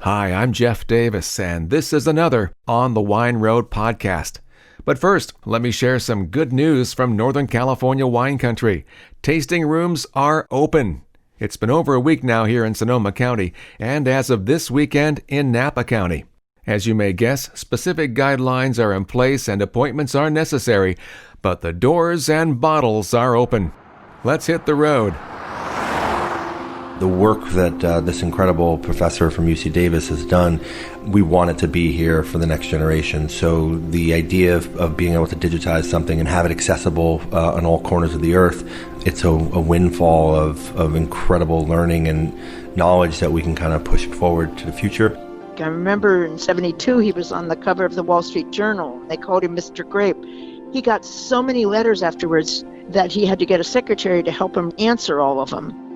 Hi, I'm Jeff Davis, and this is another On the Wine Road podcast. But first, let me share some good news from Northern California wine country. Tasting rooms are open. It's been over a week now here in Sonoma County, and as of this weekend in Napa County. As you may guess, specific guidelines are in place and appointments are necessary, but the doors and bottles are open. Let's hit the road. The work that this incredible professor from UC Davis has done, we want it to be here for the next generation. So the idea of being able to digitize something and have it accessible on all corners of the earth, it's a windfall of incredible learning and knowledge that we can kind of push forward to the future. I remember in '72 he was on the cover of the Wall Street Journal. They called him Mr. Grape. He got so many letters afterwards that he had to get a secretary to help him answer all of them.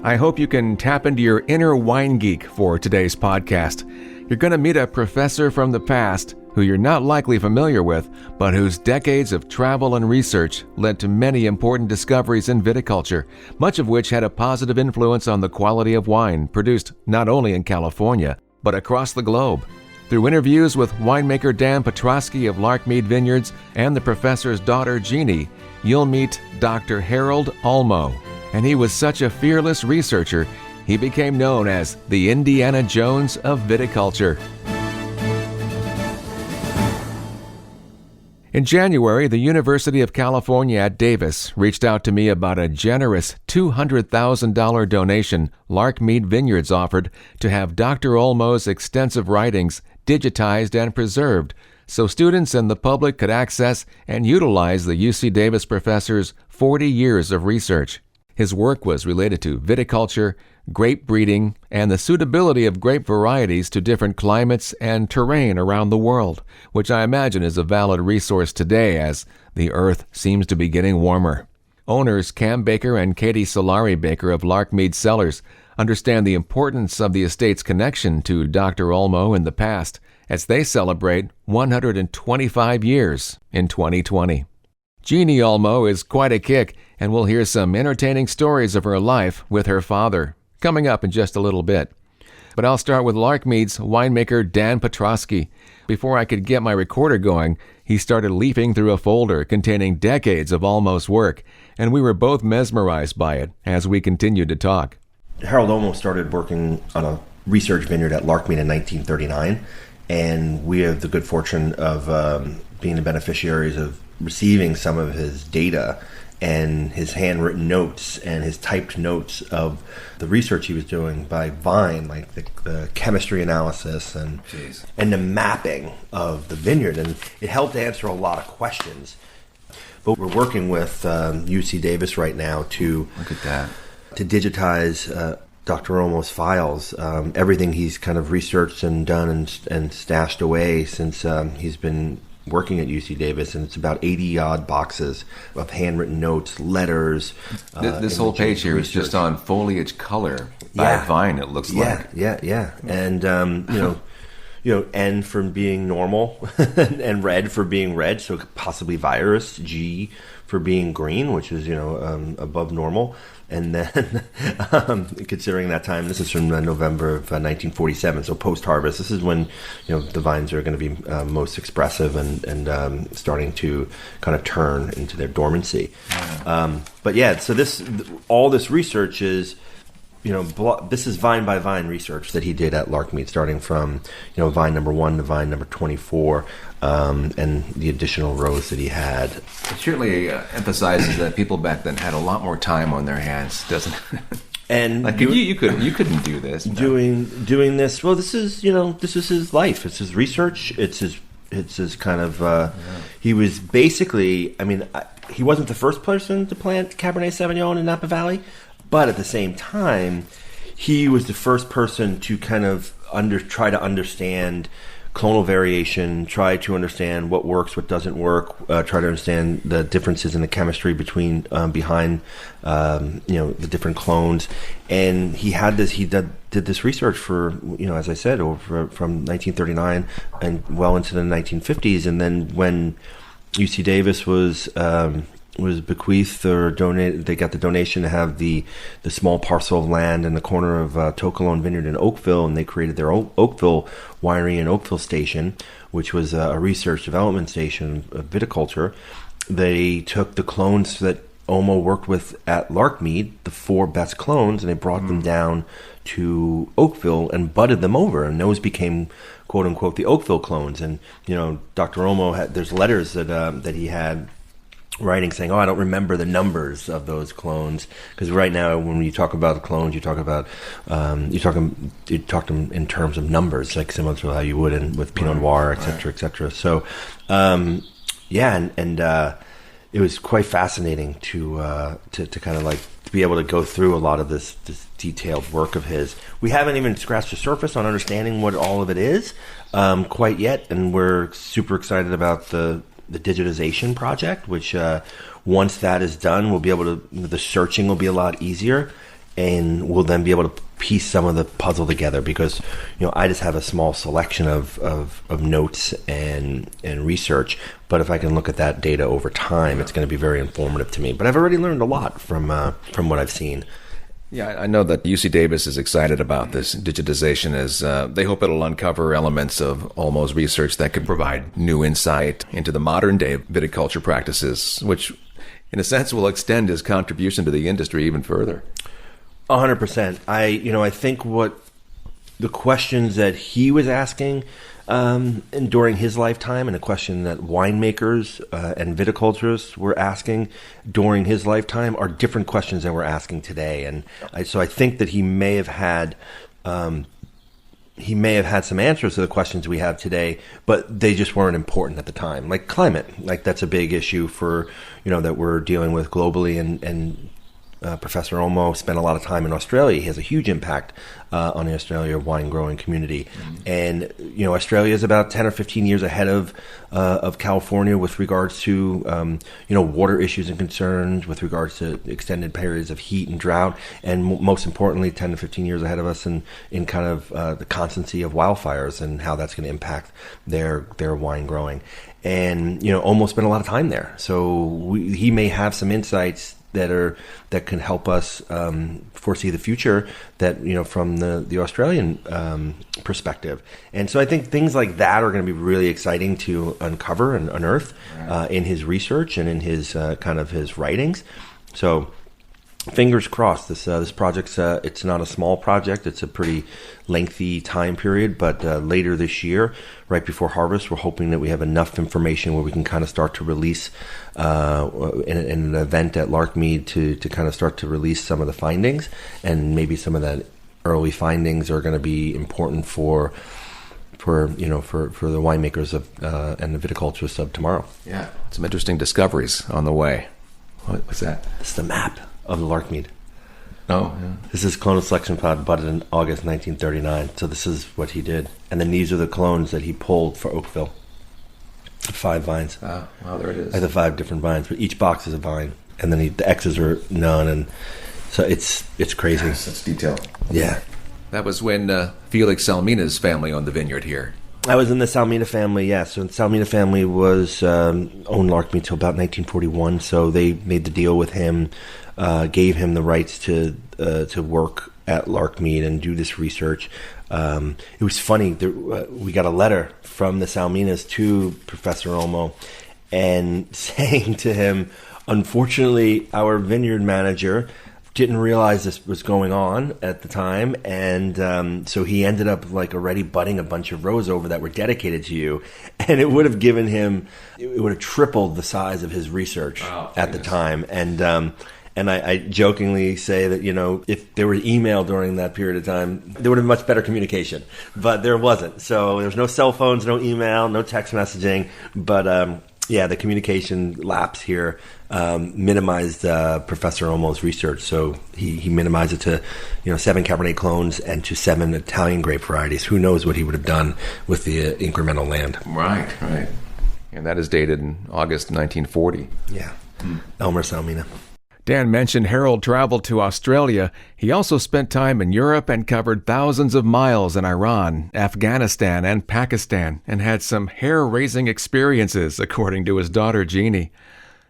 I hope you can tap into your inner wine geek for today's podcast. You're going to meet a professor from the past who you're not likely familiar with, but whose decades of travel and research led to many important discoveries in viticulture, much of which had a positive influence on the quality of wine produced not only in California, but across the globe. Through interviews with winemaker Dan Petroski of Larkmead Vineyards and the professor's daughter Jeanne, you'll meet Dr. Harold Olmo. And he was such a fearless researcher, he became known as the Indiana Jones of Viticulture. In January, the University of California at Davis reached out to me about a generous $200,000 donation Larkmead Vineyards offered to have Dr. Olmo's extensive writings digitized and preserved so students and the public could access and utilize the UC Davis professor's 40 years of research. His work was related to viticulture, grape breeding, and the suitability of grape varieties to different climates and terrain around the world, which I imagine is a valid resource today as the earth seems to be getting warmer. Owners Cam Baker and Katie Solari Baker of Larkmead Cellars understand the importance of the estate's connection to Dr. Olmo in the past as they celebrate 125 years in 2020. Jeanne Olmo is quite a kick, and we'll hear some entertaining stories of her life with her father, coming up in just a little bit. But I'll start with Larkmead's winemaker Dan Petroski. Before I could get my recorder going, he started leafing through a folder containing decades of Olmo's work, and we were both mesmerized by it as we continued to talk. Harold Olmo started working on a research vineyard at Larkmead in 1939, and we have the good fortune of being the beneficiaries of receiving some of his data and his handwritten notes and his typed notes of the research he was doing by vine, like the chemistry analysis and the mapping of the vineyard. And it helped answer a lot of questions. But we're working with UC Davis right now to digitize Dr. Olmo's files, everything he's kind of researched and done and stashed away since he's been working at UC Davis, and it's about 80-odd boxes of handwritten notes, letters. This whole page here is just on foliage color by vine, it looks like. Yeah. And, N for being normal, and red for being red, so possibly virus, G for being green, which is, above normal. And then, considering that time, this is from November of 1947, so post-harvest. This is when, the vines are going to be most expressive and starting to kind of turn into their dormancy. So all this research is, this is vine by vine research that he did at Larkmead, starting from, vine number 1 to vine number 24, and the additional rows that he had. It certainly emphasizes that people back then had a lot more time on their hands, doesn't it? And like you couldn't do this. No. Doing this. Well, this is his life. It's his research. It's his kind of. He was basically. He wasn't the first person to plant Cabernet Sauvignon in Napa Valley, but at the same time, he was the first person to kind of try to understand clonal variation, try to understand what works, what doesn't work, try to understand the differences in the chemistry behind the different clones. And he did this research for, as I said, from 1939 and well into the 1950s. And then when UC Davis was was bequeathed or donated. They got the donation to have the small parcel of land in the corner of Tocolone Vineyard in Oakville, and they created their Oakville winery and Oakville station, which was a research development station of viticulture. They took the clones that Olmo worked with at Larkmead, the 4 best clones, and they brought them down to Oakville and budded them over, and those became, quote unquote, the Oakville clones. And Dr. Olmo there's letters that he had writing saying, I don't remember the numbers of those clones, because right now when you talk about the clones, you talk about you talk them in terms of numbers, like similar to how you would with Pinot Noir, et cetera, et cetera. So it was quite fascinating to kind of like to be able to go through a lot of this detailed work of his. We haven't even scratched the surface on understanding what all of it is quite yet, and we're super excited about the digitization project, which once that is done, we'll be able to, the searching will be a lot easier, and we'll then be able to piece some of the puzzle together, because I just have a small selection of notes and research, but if I can look at that data over time, it's going to be very informative to me. But I've already learned a lot from what I've seen. Yeah, I know that UC Davis is excited about this digitization, as they hope it'll uncover elements of Olmo's research that could provide new insight into the modern day viticulture practices, which in a sense will extend his contribution to the industry even further. 100%. I think what the questions that he was asking and during his lifetime, and a question that winemakers and viticulturists were asking during his lifetime, are different questions than we're asking today. And so I think that he may have had some answers to the questions we have today, but they just weren't important at the time. Like climate, like that's a big issue for that we're dealing with globally, and Professor Olmo spent a lot of time in Australia. He has a huge impact on the Australia wine growing community. And Australia is about 10 or 15 years ahead of California with regards to water issues and concerns, with regards to extended periods of heat and drought, and most importantly 10 to 15 years ahead of us in kind of the constancy of wildfires and how that's going to impact their wine growing. And Olmo spent a lot of time there, so he may have some insights that can help us foresee the future, that from the Australian perspective. And so I think things like that are going to be really exciting to uncover and unearth in his research and in his kind of his writings. So fingers crossed. This project's it's not a small project. It's a pretty lengthy time period, but later this year, right before harvest, we're hoping that we have enough information where we can kind of start to release in an event at Larkmead to kind of start to release some of the findings, and maybe some of that early findings are going to be important for the winemakers of and the viticulturists of tomorrow. Yeah, some interesting discoveries on the way. What's that? It's the map of the Larkmead. Oh, yeah. This is clonal selection pod budded in August 1939. So this is what he did. And then these are the clones that he pulled for Oakville. 5 vines. Wow, there it is. Like the 5 different vines, but each box is a vine. And then the X's are none, and so it's crazy. Yes, it's detailed. Yeah. That was when Felix Salmina's family owned the vineyard here. I was in the Salmina family, yeah. So the Salmina family was owned Larkmead till about 1941. So they made the deal with him, gave him the rights to work at Larkmead and do this research. It was funny. We got a letter from the Salminas to Professor Olmo, and saying to him, unfortunately, our vineyard manager didn't realize this was going on at the time, and so he ended up like already budding a bunch of rows over that were dedicated to you, and it would have given him, it would have tripled the size of his research at the time. And I jokingly say that, if there were email during that period of time, there would have been much better communication, but there wasn't. So there was no cell phones, no email, no text messaging, but the communication lapse here minimized Professor Olmo's research. So he minimized it to 7 Cabernet clones and to 7 Italian grape varieties. Who knows what he would have done with the incremental land. Right. And that is dated in August 1940. Yeah. Elmer Salmina. Dan mentioned Harold traveled to Australia. He also spent time in Europe and covered thousands of miles in Iran, Afghanistan, and Pakistan, and had some hair-raising experiences, according to his daughter Jeanne.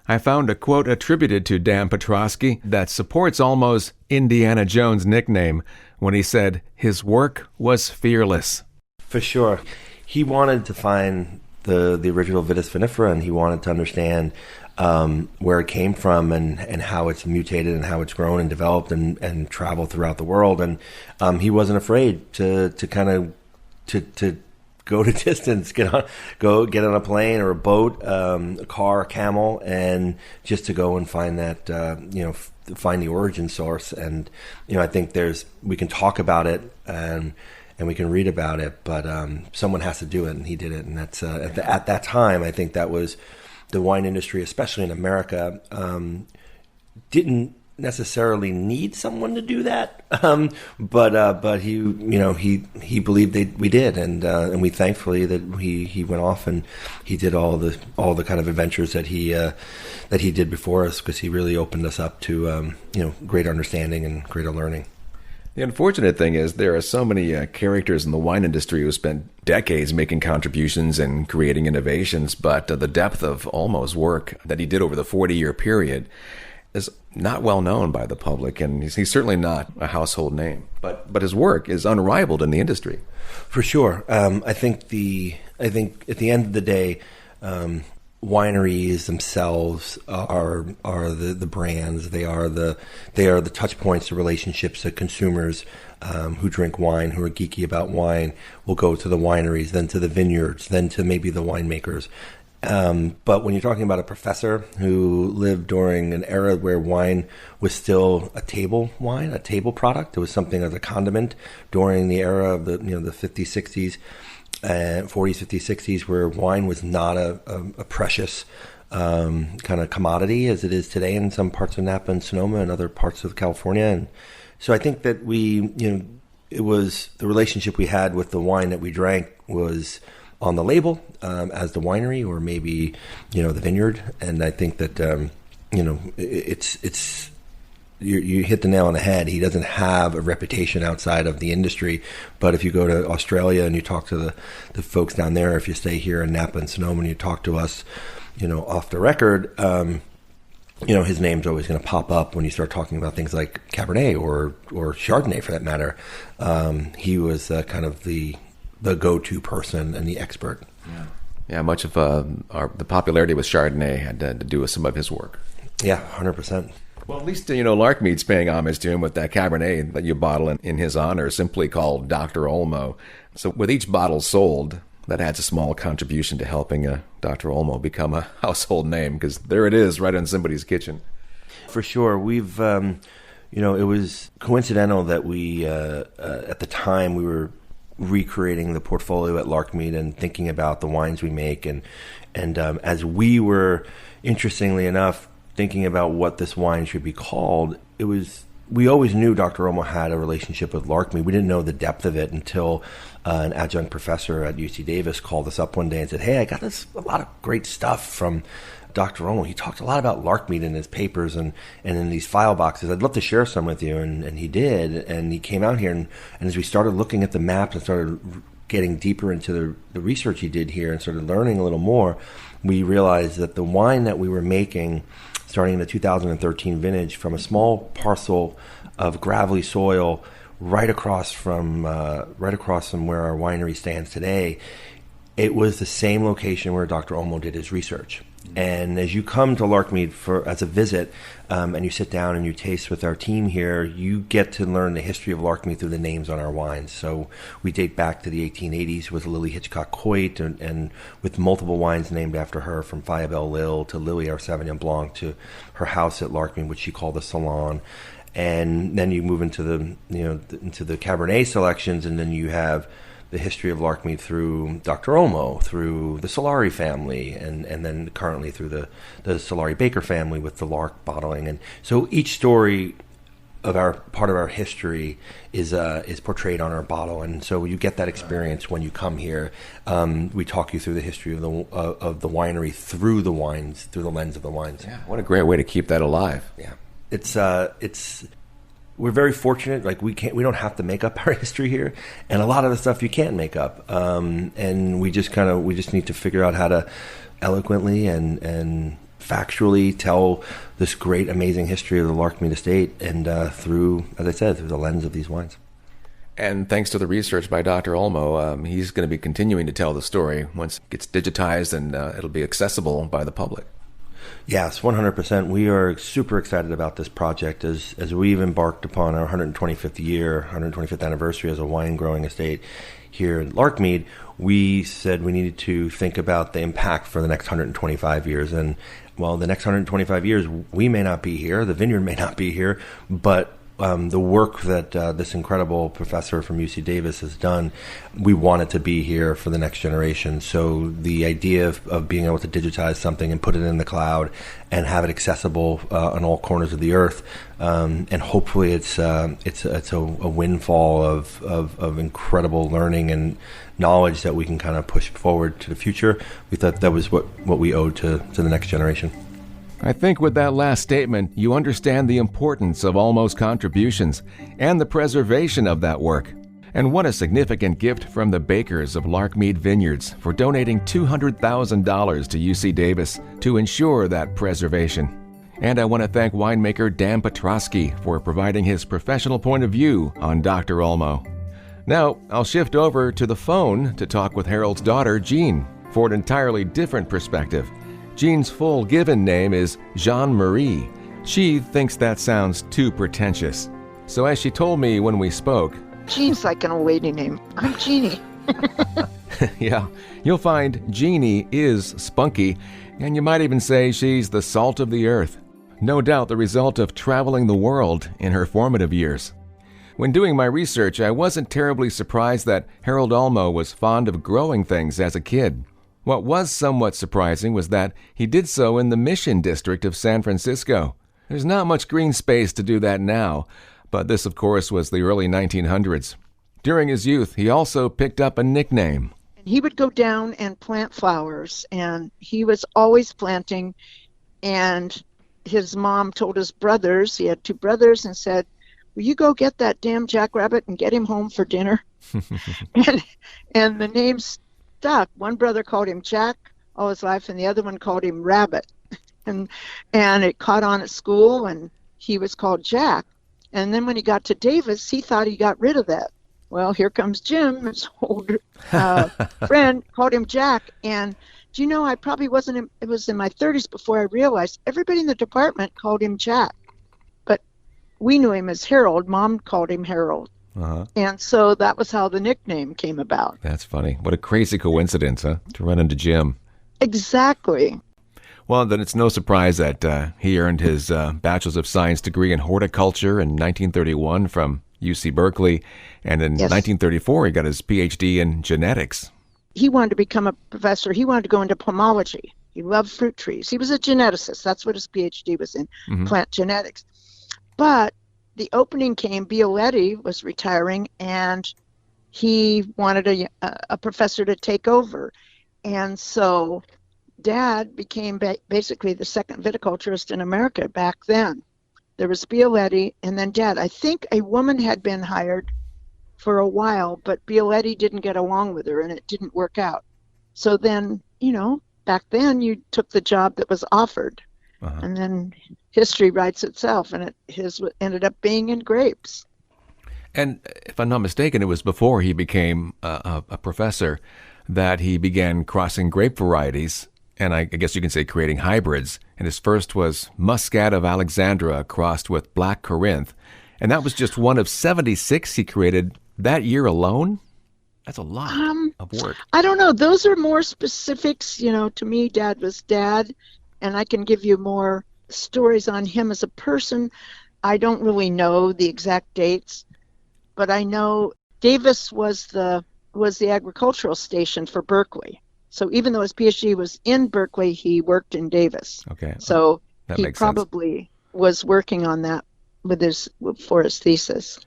I found a quote attributed to Dan Petroski that supports Olmo's Indiana Jones nickname when he said his work was fearless. For sure. He wanted to find the original Vitis vinifera, and he wanted to understand where it came from and how it's mutated and how it's grown and developed and traveled throughout the world. And he wasn't afraid to go to distance, get on a plane or a boat, a car, a camel, and just to go and find that, find the origin source. And, I think we can talk about it and we can read about it, but someone has to do it, and he did it. And that's at that time, I think that was the wine industry, especially in America, didn't necessarily need someone to do that, but he believed we did, and we thankfully that he went off and he did all the kind of adventures that he did before us, because he really opened us up to greater understanding and greater learning. The unfortunate thing is there are so many characters in the wine industry who spent decades making contributions and creating innovations, but the depth of Olmo's work that he did over the 40-year period is not well known by the public, and he's certainly not a household name. But his work is unrivaled in the industry. For sure. I think at the end of the day, wineries themselves are the brands. They are the touch points, the relationships that consumers who drink wine, who are geeky about wine, will go to the wineries, then to the vineyards, then to maybe the winemakers. But when you're talking about a professor who lived during an era where wine was still a table wine, a table product, it was something as a condiment during the era of the 50s, 60s, 40s, 50s, 60s, where wine was not a precious kind of commodity as it is today in some parts of Napa and Sonoma and other parts of California. And so I think that it was the relationship we had with the wine that we drank was on the label as the winery, or maybe the vineyard. And I think that it's you hit the nail on the head. He doesn't have a reputation outside of the industry, but if you go to Australia and you talk to the folks down there, if you stay here in Napa and Sonoma and you talk to us off the record, his name's always going to pop up when you start talking about things like Cabernet or Chardonnay, for that matter. He was kind of the go-to person and the expert. Yeah, much of the popularity with Chardonnay had to do with some of his work. Yeah, 100%. Well, at least, Larkmead's paying homage to him with that Cabernet that you bottle in his honor, simply called Dr. Olmo. So with each bottle sold, that adds a small contribution to helping Dr. Olmo become a household name, because there it is right in somebody's kitchen. For sure. We've, it was coincidental that we, at the time, we were recreating the portfolio at Larkmead and thinking about the wines we make. And as we were, interestingly enough, thinking about what this wine should be called, we always knew Dr. Olmo had a relationship with Larkmead. We didn't know the depth of it until an adjunct professor at UC Davis called us up one day and said, "Hey, I got a lot of great stuff from Dr. Olmo. He talked a lot about Larkmead in his papers and in these file boxes. I'd love to share some with you." And he did. And he came out here, and as we started looking at the maps and started getting deeper into the research he did here and started learning a little more, we realized that the wine that we were making, starting in the 2013 vintage, from a small parcel of gravelly soil right across from where our winery stands today, it was the same location where Dr. Olmo did his research. And as you come to Larkmead as a visit, and you sit down and you taste with our team here, you get to learn the history of Larkmead through the names on our wines. So we date back to the 1880s with Lily Hitchcock Coit, and with multiple wines named after her, from Firebelle Lil to Lily, our Sauvignon Blanc, to her house at Larkmead, which she called the Salon. And then you move into the Cabernet selections, and then you have the history of Larkmead through Dr. Olmo, through the Solari family, and then currently through the Solari Baker family with the Lark bottling. And so each story of part of our history is portrayed on our bottle, and so you get that experience when you come here. We talk you through the history of the winery through the wines, through the lens of the wines. Yeah, what a great way to keep that alive. Yeah, it's. We're very fortunate. Like we don't have to make up our history here, and a lot of the stuff you can't make up. And we just need to figure out how to eloquently and factually tell this great, amazing history of the Larkmead estate, and through, as I said, through the lens of these wines. And thanks to the research by Dr. Olmo, he's going to be continuing to tell the story once it gets digitized and it'll be accessible by the public. Yes, 100%. We are super excited about this project as we've embarked upon our 125th anniversary as a wine growing estate here in Larkmead. We said we needed to think about the impact for the next 125 years. And well, the next 125 years, we may not be here, the vineyard may not be here, but the work that this incredible professor from UC Davis has done, we want it to be here for the next generation. So the idea of being able to digitize something and put it in the cloud and have it accessible on all corners of the earth, and hopefully it's a windfall of incredible learning and knowledge that we can kind of push forward to the future. We thought that was what we owed to the next generation. I think with that last statement, you understand the importance of Olmo's contributions and the preservation of that work. And what a significant gift from the bakers of Larkmead Vineyards for donating $200,000 to UC Davis to ensure that preservation. And I want to thank winemaker Dan Petroski for providing his professional point of view on Dr. Olmo. Now, I'll shift over to the phone to talk with Harold's daughter, Jeanne, for an entirely different perspective. Jeanne's full given name is Jeanne Marie. She thinks that sounds too pretentious. So as she told me when we spoke, Jeanne's like an old lady name. I'm Jeannie. yeah, you'll find Jeannie is spunky, and you might even say she's the salt of the earth. No doubt the result of traveling the world in her formative years. When doing my research, I wasn't terribly surprised that Harold Olmo was fond of growing things as a kid. What was somewhat surprising was that he did so in the Mission District of San Francisco. There's not much green space to do that now, but this, of course, was the early 1900s. During his youth, he also picked up a nickname. He would go down and plant flowers, and he was always planting, and his mom told his brothers, he had two brothers, and said, "Will you go get that damn jackrabbit and get him home for dinner?" and the name stuck. One brother called him Jack all his life, and the other one called him Rabbit. And it caught on at school, and he was called Jack. And then when he got to Davis, he thought he got rid of that. Well, here comes Jim, his older friend, called him Jack. And do you know, I probably it was in my 30s before I realized everybody in the department called him Jack. But we knew him as Harold. Mom called him Harold. Uh-huh. And so that was how the nickname came about. That's funny. What a crazy coincidence, huh? To run into Jim. Exactly. Well, then it's no surprise that he earned his Bachelor's of Science degree in horticulture in 1931 from UC Berkeley. And in 1934, he got his PhD in genetics. He wanted to become a professor. He wanted to go into pomology. He loved fruit trees. He was a geneticist. That's what his PhD was in, plant genetics. But the opening came, Bioletti was retiring, and he wanted a professor to take over. And so Dad became basically the second viticulturist in America back then. There was Bioletti, and then Dad. I think a woman had been hired for a while, but Bioletti didn't get along with her, and it didn't work out. So then, back then you took the job that was offered. Uh-huh. And then history writes itself, and his ended up being in grapes. And if I'm not mistaken, it was before he became a professor that he began crossing grape varieties, and I guess you can say creating hybrids. And his first was Muscat of Alexandra crossed with Black Corinth. And that was just one of 76 he created that year alone? That's a lot of work. I don't know. Those are more specifics. To me, Dad was Dad. And I can give you more stories on him as a person. I don't really know the exact dates, but I know Davis was the agricultural station for Berkeley. So even though his PhD was in Berkeley, he worked in Davis. Okay. So that he makes probably was working on that for his thesis.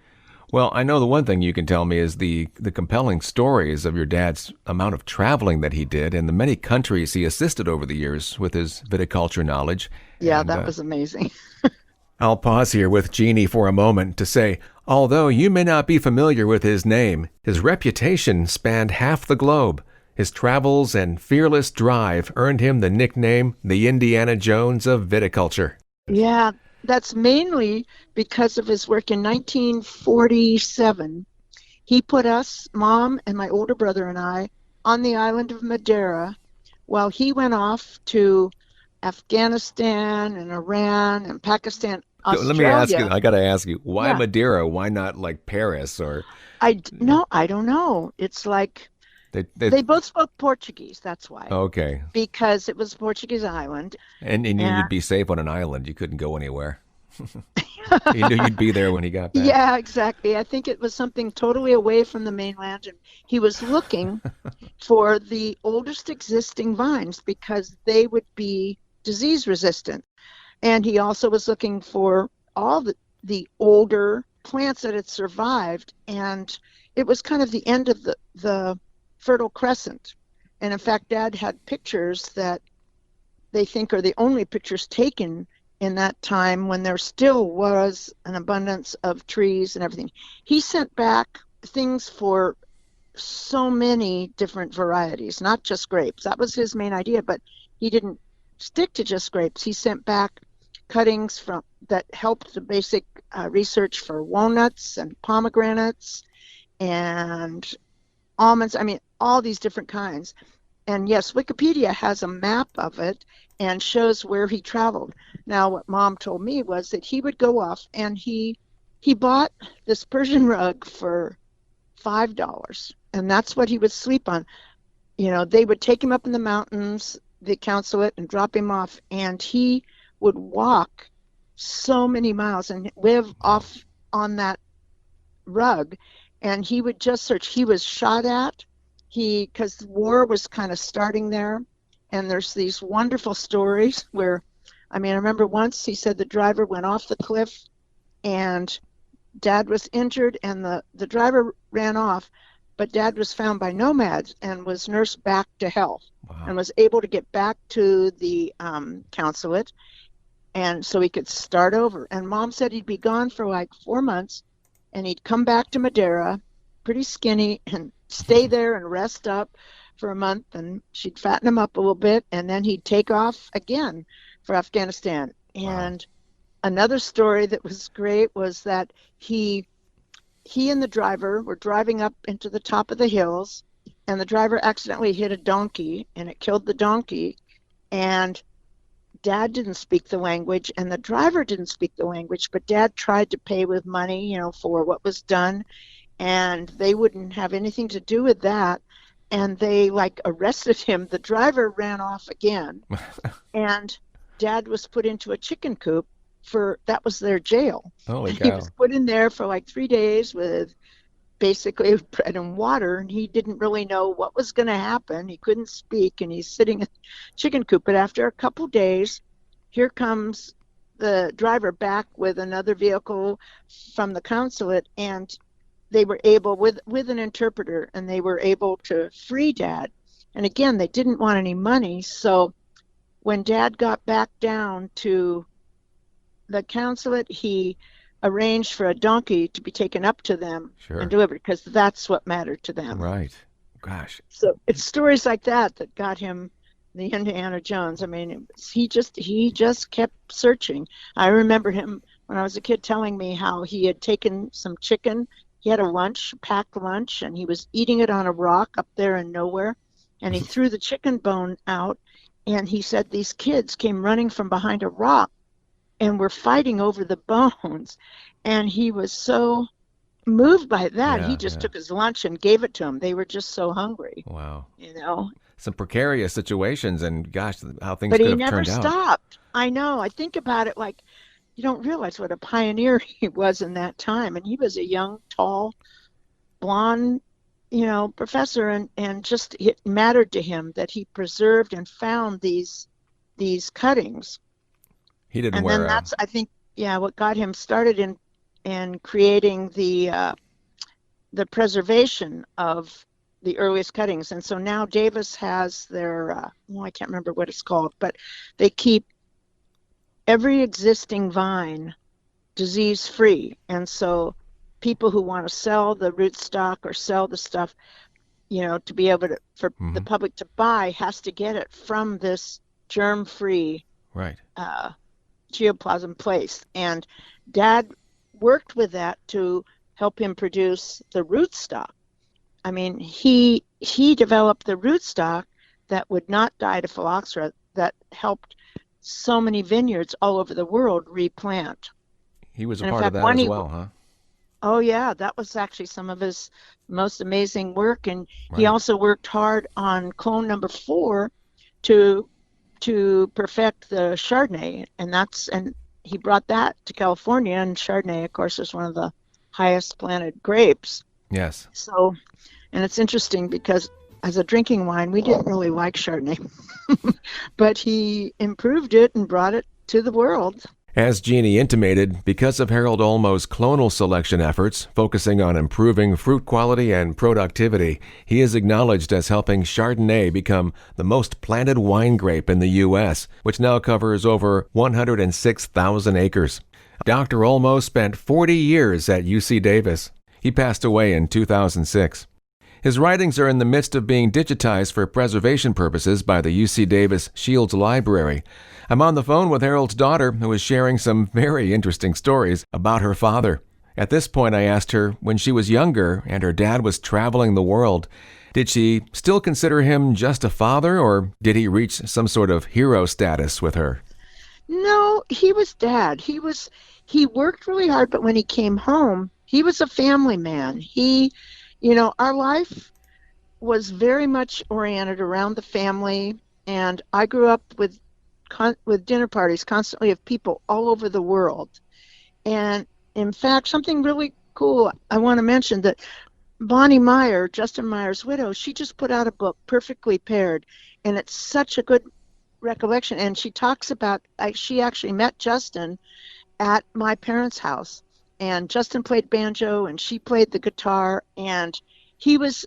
Well, I know the one thing you can tell me is the compelling stories of your dad's amount of traveling that he did and the many countries he assisted over the years with his viticulture knowledge. Yeah, that was amazing. I'll pause here with Jeannie for a moment to say, although you may not be familiar with his name, his reputation spanned half the globe. His travels and fearless drive earned him the nickname the Indiana Jones of Viticulture. Yeah, that's mainly because of his work in 1947. He put us, Mom and my older brother and I, on the island of Madeira while he went off to Afghanistan and Iran and Pakistan, Let me ask you, Australia. I got to ask you, why Yeah, Madeira? Why not like Paris or no, I don't know. It's like they they both spoke Portuguese, that's why, okay. because it was a Portuguese island. And And you'd be safe on an island. You couldn't go anywhere. He knew you'd be there when he got back. yeah, exactly. I think it was something totally away from the mainland, and he was looking for the oldest existing vines because they would be disease resistant. And he also was looking for all the older plants that had survived. And it was kind of the end of the Fertile Crescent. And in fact, Dad had pictures that they think are the only pictures taken in that time when there still was an abundance of trees and everything. He sent back things for so many different varieties, not just grapes. That was his main idea, but he didn't stick to just grapes. He sent back cuttings from that helped the basic research for walnuts and pomegranates and almonds. I mean, all these different kinds. And yes, Wikipedia has a map of it and shows where he traveled. Now, what Mom told me was that he would go off and he bought this Persian rug for $5, and that's what he would sleep on. You know, they would take him up in the mountains, the consulate, and drop him off, and he would walk so many miles and live off on that rug, and he would just search. He was shot at, because the war was kind of starting there, and there's these wonderful stories where, I mean, I remember once he said the driver went off the cliff and Dad was injured and the driver ran off, but Dad was found by nomads and was nursed back to health. Wow. And was able to get back to the consulate, and so he could start over. And Mom said he'd be gone for like 4 months, and he'd come back to Madeira pretty skinny and stay there and rest up for a month, and she'd fatten him up a little bit, and then he'd take off again for Afghanistan. And another story that was great was that he and the driver were driving up into the top of the hills, and the driver accidentally hit a donkey, and it killed the donkey. And Dad didn't speak the language, and the driver didn't speak the language, but Dad tried to pay with money, for what was done, and they wouldn't have anything to do with that. And they arrested him. The driver ran off again, and Dad was put into a chicken coop that was their jail. Holy cow. He was put in there for 3 days with basically bread and water, and he didn't really know what was going to happen. He couldn't speak, and he's sitting in a chicken coop. But after a couple days, here comes the driver back with another vehicle from the consulate, and they were able, with an interpreter, and they were able to free Dad. And again, they didn't want any money, so when Dad got back down to the consulate, he arranged for a donkey to be taken up to them and delivered, because that's what mattered to them. Right. Gosh. So it's stories like that got him the Indiana Jones. I mean, he just kept searching. I remember him when I was a kid telling me how he had taken some chicken. He had a packed lunch, and he was eating it on a rock up there in nowhere, and he threw the chicken bone out, and he said these kids came running from behind a rock and were fighting over the bones, and he was so moved by that. He just took his lunch and gave it to them. They were just so hungry. Wow. Some precarious situations, and gosh, how things could have turned out. But he never stopped. I know. I think about it you don't realize what a pioneer he was in that time. And he was a young, tall, blonde, professor, and just it mattered to him that he preserved and found these cuttings. He didn't and wear then that's, I think, what got him started in creating the preservation of the earliest cuttings. And so now Davis has their, I can't remember what it's called, but they keep every existing vine disease-free. And so people who want to sell the rootstock or sell the stuff, to be able to, for the public to buy, has to get it from this germ-free Right. geoplasm place. And Dad worked with that to help him produce the rootstock. I mean, he developed the rootstock that would not die to phylloxera, that helped so many vineyards all over the world replant. He was a part of that as well, huh? Oh yeah, that was actually some of his most amazing work, and he Right. also worked hard on clone number 4 to perfect the Chardonnay, and he brought that to California, and Chardonnay, of course, is one of the highest planted grapes. Yes. So, and it's interesting because as a drinking wine, we didn't really like Chardonnay, but he improved it and brought it to the world. As Jeanne intimated, because of Harold Olmo's clonal selection efforts, focusing on improving fruit quality and productivity, he is acknowledged as helping Chardonnay become the most planted wine grape in the U.S., which now covers over 106,000 acres. Dr. Olmo spent 40 years at UC Davis. He passed away in 2006. His writings are in the midst of being digitized for preservation purposes by the UC Davis Shields Library. I'm on the phone with Harold's daughter, who is sharing some very interesting stories about her father. At this point, I asked her, when she was younger and her dad was traveling the world, did she still consider him just a father, or did he reach some sort of hero status with her? No, he was Dad. He worked really hard, but when he came home, he was a family man. Our life was very much oriented around the family, and I grew up with dinner parties constantly of people all over the world. And in fact, something really cool I want to mention, that Bonnie Meyer, Justin Meyer's widow, she just put out a book, Perfectly Paired, and it's such a good recollection. And she talks about, she actually met Justin at my parents' house, and Justin played banjo and she played the guitar, and he was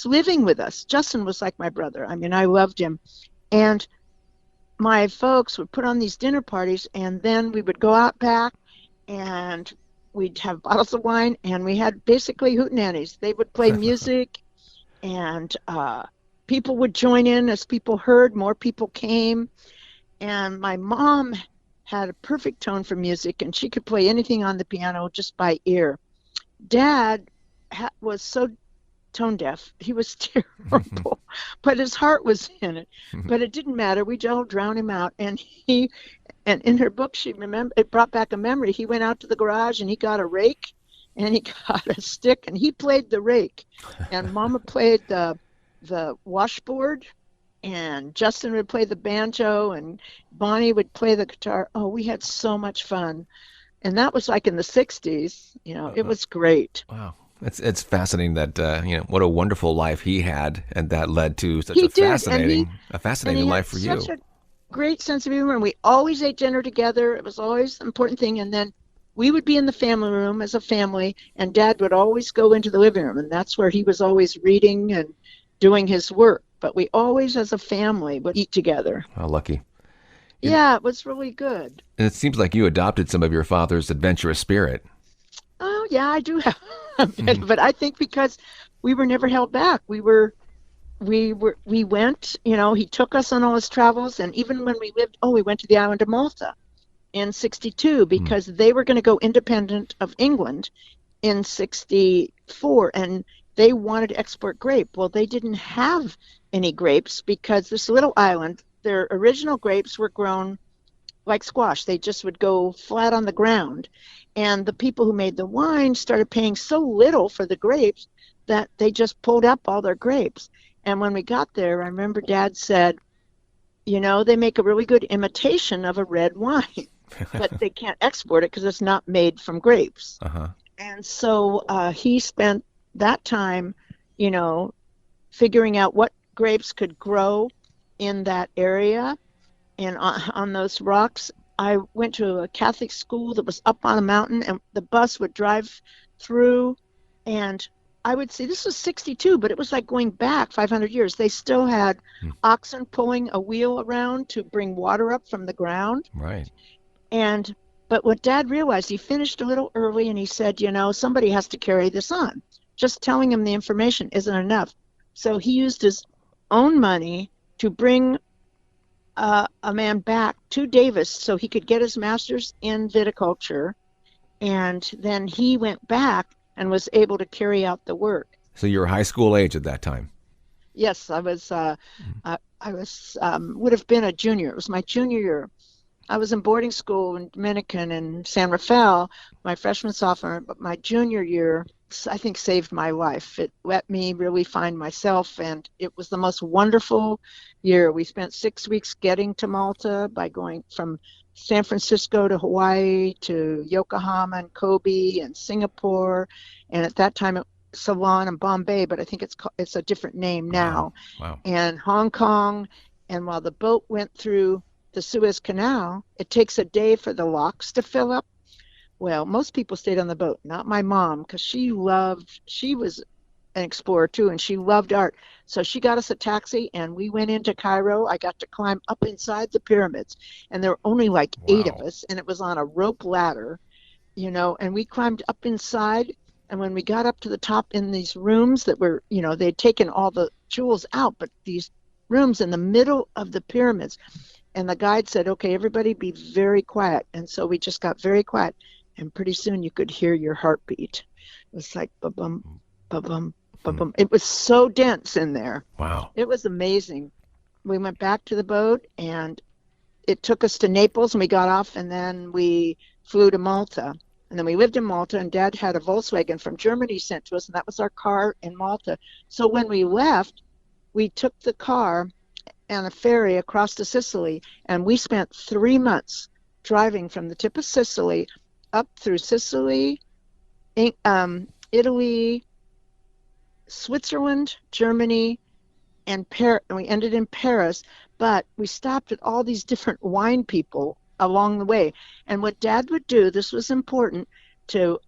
living with us. Justin was like my brother. I mean, I loved him. And my folks would put on these dinner parties, and then we would go out back and we'd have bottles of wine, and we had basically hootenannies. They would play music, and people would join in. As people heard, more people came. And my mom had a perfect tone for music, and she could play anything on the piano just by ear. Dad was so tone deaf. He was terrible, but his heart was in it. But it didn't matter. We all drowned him out. And in her book, it brought back a memory. He went out to the garage and he got a rake and he got a stick and he played the rake. And Mama played the washboard, and Justin would play the banjo, and Bonnie would play the guitar. Oh, we had so much fun. And that was like in the 60s. It was great. Wow. It's fascinating that, what a wonderful life he had, and that led to such a fascinating life for you. Such a great sense of humor, and we always ate dinner together. It was always an important thing. And then we would be in the family room as a family, and Dad would always go into the living room, and that's where he was always reading and doing his work. But we always, as a family, would eat together. How lucky. Yeah, it was really good. And it seems like you adopted some of your father's adventurous spirit. Oh, yeah, I do have a bit of it. I think because we were never held back. We went, he took us on all his travels. And even when we went to the island of Malta in 62, because they were going to go independent of England in 64. And they wanted to export grape. Well, they didn't have any grapes because this little island, their original grapes were grown like squash. They just would go flat on the ground. And the people who made the wine started paying so little for the grapes that they just pulled up all their grapes. And when we got there, I remember Dad said, they make a really good imitation of a red wine, but they can't export it because it's not made from grapes. Uh-huh. And so he spent that time, figuring out what grapes could grow in that area and on those rocks. I went to a Catholic school that was up on a mountain, and the bus would drive through, and I would see, this was 62, but it was like going back 500 years. They still had oxen pulling a wheel around to bring water up from the ground. Right. But what Dad realized, he finished a little early, and he said, somebody has to carry this on. Just telling him the information isn't enough. So he used his own money to bring a man back to Davis so he could get his master's in viticulture. And then he went back and was able to carry out the work. So you were high school age at that time. Yes, I was. I was would have been a junior. It was my junior year. I was in boarding school in Dominican in San Rafael, my freshman sophomore. But my junior year, I think, saved my life. It let me really find myself, and it was the most wonderful year. We spent 6 weeks getting to Malta by going from San Francisco to Hawaii to Yokohama and Kobe and Singapore, and at that time Ceylon and Bombay, but I think it's a different name now. Wow. And Hong Kong. And while the boat went through the Suez Canal, it takes a day for the locks to fill up. Well, most people stayed on the boat, not my mom, because she was an explorer too, and she loved art. So she got us a taxi, and we went into Cairo. I got to climb up inside the pyramids, and there were only like 8 of us, and it was on a rope ladder, and we climbed up inside. And when we got up to the top in these rooms that were, they'd taken all the jewels out, but these rooms in the middle of the pyramids, and the guide said, okay, everybody be very quiet. And so we just got very quiet, and pretty soon you could hear your heartbeat. It was like ba-bum, ba-bum, ba-bum. It was so dense in there. Wow. It was amazing. We went back to the boat, and it took us to Naples, and we got off, and then we flew to Malta. And then we lived in Malta, and Dad had a Volkswagen from Germany sent to us, and that was our car in Malta. So when we left, we took the car and a ferry across to Sicily, and we spent 3 months driving from the tip of Sicily up through Sicily, Italy, Switzerland, Germany, and we ended in Paris. But we stopped at all these different wine people along the way. And what Dad would do, this was important to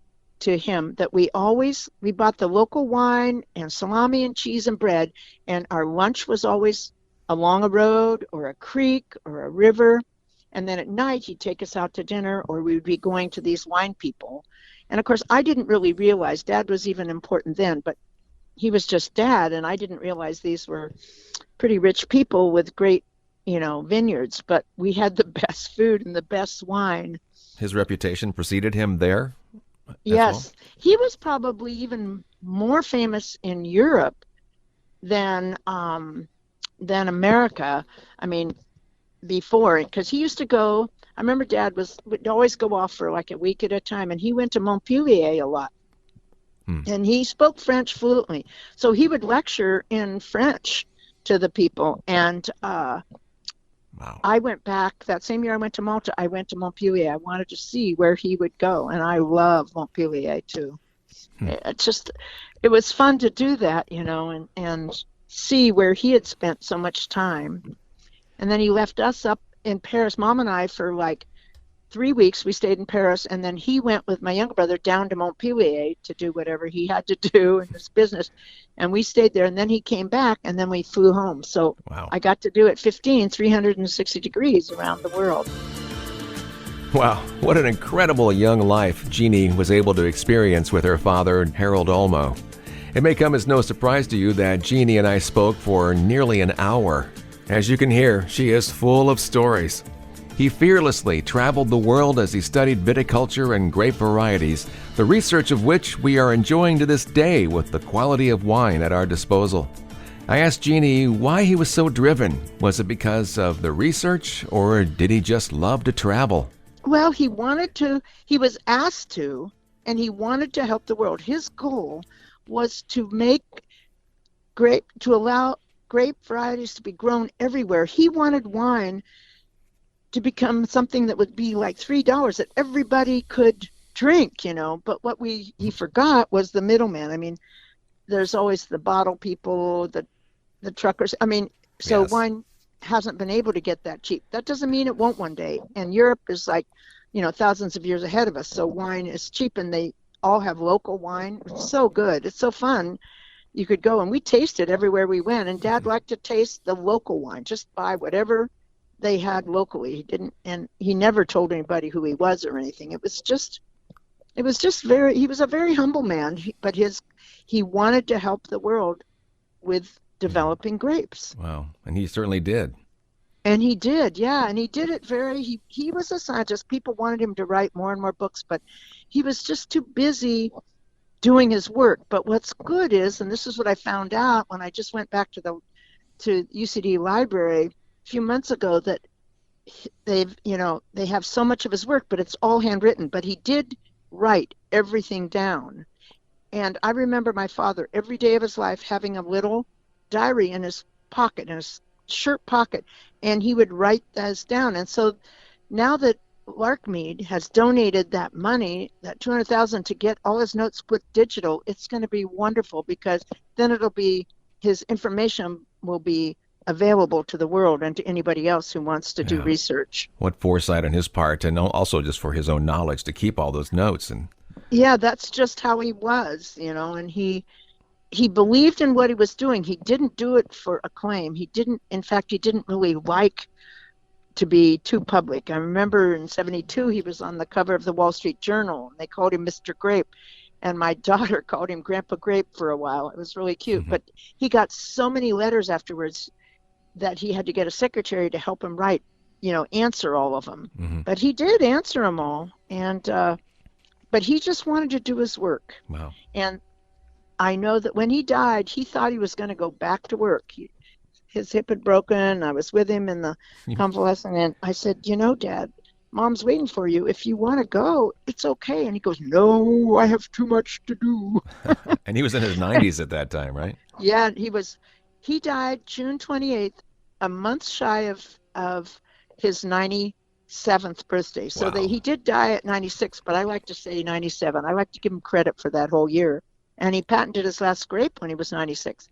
him, that we bought the local wine and salami and cheese and bread, and our lunch was always along a road or a creek or a river. And then at night he'd take us out to dinner, or we would be going to these wine people. And of course I didn't really realize Dad was even important then, but he was just Dad, and I didn't realize these were pretty rich people with great vineyards, but we had the best food and the best wine. His reputation preceded him there? Yes. Well? He was probably even more famous in Europe than America. I mean, before, because he used to go, I remember Dad would always go off for like a week at a time, and he went to Montpellier a lot. And he spoke French fluently. So he would lecture in French to the people. And wow. I went back that same year I went to Malta. I went to Montpellier. I wanted to see where he would go, and I love Montpellier too. It was fun to do that, and see where he had spent so much time. And then he left us up in Paris, Mom and I, for like 3 weeks. We stayed in Paris, and then he went with my younger brother down to Montpellier to do whatever he had to do in his business. And we stayed there, and then he came back, and then we flew home. So wow. I got to do it 360 degrees around the world. Wow, what an incredible young life Jeanne was able to experience with her father, Harold Olmo. It may come as no surprise to you that Jeanne and I spoke for nearly an hour. As you can hear, she is full of stories. He fearlessly traveled the world as he studied viticulture and grape varieties, the research of which we are enjoying to this day with the quality of wine at our disposal. I asked Jeanne why he was so driven. Was it because of the research, or did he just love to travel? Well, he was asked to, and he wanted to help the world. His goal was to allow grape varieties to be grown everywhere. He wanted wine to become something that would be like $3 that everybody could drink, But what he forgot was the middleman. I mean, there's always the bottle people, the truckers. I mean, so yes. Wine hasn't been able to get that cheap. That doesn't mean it won't one day. And Europe is like, thousands of years ahead of us. So wine is cheap, and they all have local wine. It's so good. It's so fun. You could go, and we tasted everywhere we went. And Dad liked to taste the local wine, just buy whatever they had locally. He never told anybody who he was or anything. He was a very humble man, but he wanted to help the world with developing grapes. Wow. And he certainly did. And he did, yeah. And he did it he was a scientist. People wanted him to write more and more books, but he was just too busy doing his work. But what's good is, and this is what I found out when I just went back to UCD library a few months ago, that they have so much of his work, but it's all handwritten. But he did write everything down. And I remember my father every day of his life having a little diary in his pocket, in his shirt pocket, and he would write those down. And so now that Larkmead has donated that money, that $200,000, to get all his notes put digital, it's going to be wonderful, because then his information will be available to the world and to anybody else who wants to do research. What foresight on his part, and also just for his own knowledge to keep all those notes. And yeah, that's just how he was, and he believed in what he was doing. He didn't do it for acclaim. He didn't really like to be too public. I remember in 1972, he was on the cover of the Wall Street Journal, and they called him Mr. Grape. And my daughter called him Grandpa Grape for a while. It was really cute. Mm-hmm. But he got so many letters afterwards that he had to get a secretary to help him write, answer all of them. Mm-hmm. But he did answer them all. And but he just wanted to do his work. Wow. And I know that when he died, he thought he was going to go back to work. His hip had broken. I was with him in the convalescent, and I said, Dad, Mom's waiting for you. If you want to go, it's okay. And he goes, no, I have too much to do. And he was in his 90s at that time, right? Yeah, he died June 28th, a month shy of his 97th birthday. So wow. He did die at 96, but I like to say 97. I like to give him credit for that whole year. And he patented his last grape when he was 96.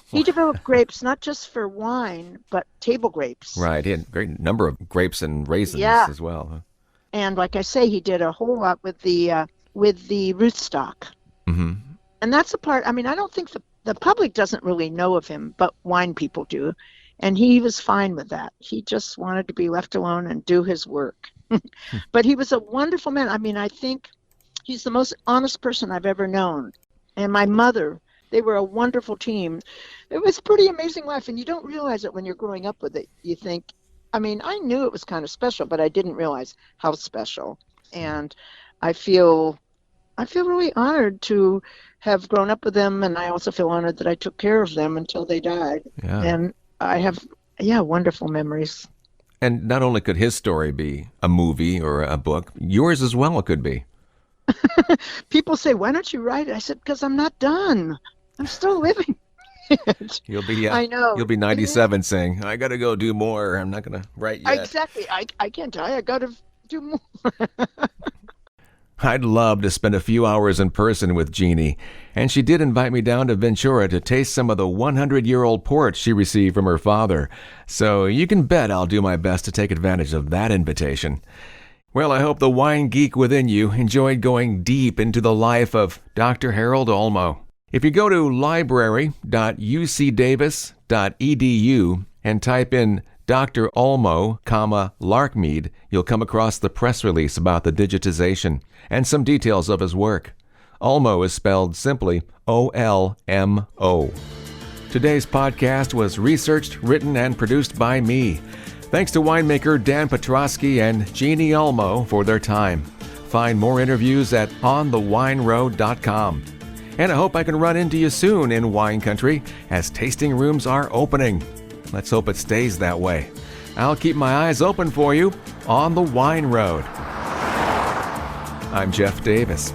He developed grapes not just for wine, but table grapes. Right. He had a great number of grapes and raisins as well. And like I say, he did a whole lot with the rootstock. Mm-hmm. And that's the part, I don't think the public doesn't really know of him, but wine people do. And he was fine with that. He just wanted to be left alone and do his work. But he was a wonderful man. I think he's the most honest person I've ever known. And my mother, they were a wonderful team. It was a pretty amazing life, and you don't realize it when you're growing up with it. You think, I knew it was kind of special, but I didn't realize how special. And I feel really honored to have grown up with them, and I also feel honored that I took care of them until they died. Yeah. And I have, wonderful memories. And not only could his story be a movie or a book, yours as well it could be. People say, why don't you write it? I said, because I'm not done. I'm still living. I know. You'll be 97 saying, I got to go do more. I'm not going to write yet. Exactly. I can't die. I got to do more. I'd love to spend a few hours in person with Jeanne, and she did invite me down to Ventura to taste some of the 100-year-old port she received from her father. So you can bet I'll do my best to take advantage of that invitation. Well, I hope the wine geek within you enjoyed going deep into the life of Dr. Harold Olmo. If you go to library.ucdavis.edu and type in Dr. Olmo, Larkmead, you'll come across the press release about the digitization and some details of his work. Olmo is spelled simply O-L-M-O. Today's podcast was researched, written, and produced by me. Thanks to winemaker Dan Petroski and Jeanne Olmo for their time. Find more interviews at onthewineroad.com. And I hope I can run into you soon in wine country as tasting rooms are opening. Let's hope it stays that way. I'll keep my eyes open for you on the Wine Road. I'm Jeff Davis.